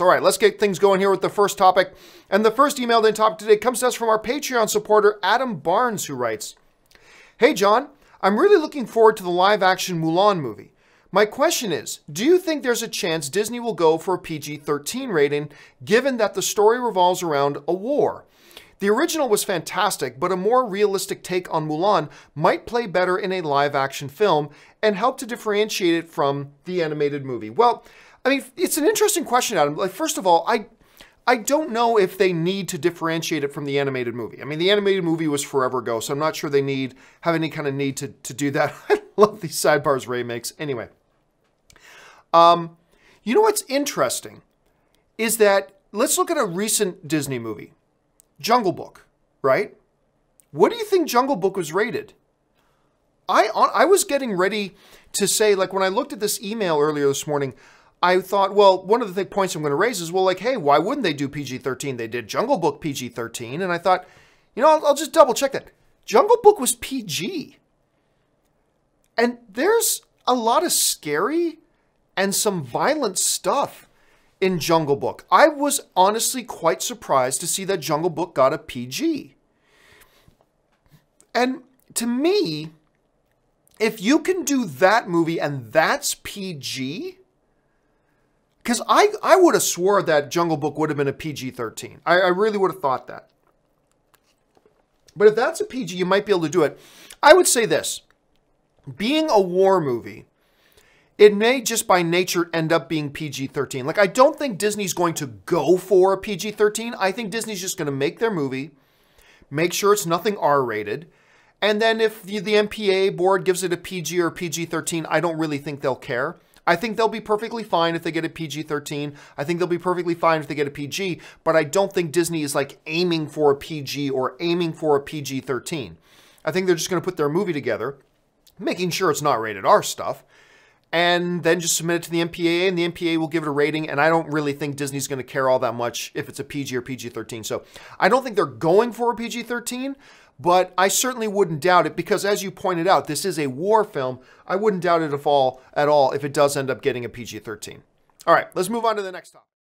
All right, let's get things going here with the first topic. And the first emailed in topic today comes to us from our Patreon supporter, Adam Barnes, who writes, "Hey, John, I'm really looking forward to the live-action Mulan movie. My question is, do you think there's a chance Disney will go for a PG-13 rating, given that the story revolves around a war? The original was fantastic, but a more realistic take on Mulan might play better in a live-action film and help to differentiate it from the animated movie." Well, I mean, it's an interesting question, Adam. Like, first of all, I don't know if they need to differentiate it from the animated movie. I mean, the animated movie was forever ago, so I'm not sure they have any kind of need to do that. I love these sidebars Ray makes. Anyway, you know what's interesting is that let's look at a recent Disney movie, Jungle Book, right? What do you think Jungle Book was rated? I was getting ready to say, like, when I looked at this email earlier this morning, I thought, well, one of the points I'm going to raise is, well, like, hey, why wouldn't they do PG-13? They did Jungle Book PG-13, and I thought, you know, I'll just double check that. Jungle Book was PG. And there's a lot of scary and some violent stuff in Jungle Book. I was honestly quite surprised to see that Jungle Book got a PG. And to me, if you can do that movie and that's PG, because I would have swore that Jungle Book would have been a PG-13. I really would have thought that. But if that's a PG, you might be able to do it. I would say this. Being a war movie, it may just by nature end up being PG-13. Like, I don't think Disney's going to go for a PG-13. I think Disney's just going to make their movie, make sure it's nothing R-rated, and then if the MPA board gives it a PG or PG-13, I don't really think they'll care. I think they'll be perfectly fine if they get a PG-13. I think they'll be perfectly fine if they get a PG, but I don't think Disney is like aiming for a PG or aiming for a PG-13. I think they're just going to put their movie together, making sure it's not rated R stuff, and then just submit it to the MPAA, and the MPAA will give it a rating, and I don't really think Disney's going to care all that much if it's a PG or PG-13. So I don't think they're going for a PG-13, but I certainly wouldn't doubt it because, as you pointed out, this is a war film. I wouldn't doubt it at all if it does end up getting a PG-13. All right, let's move on to the next topic.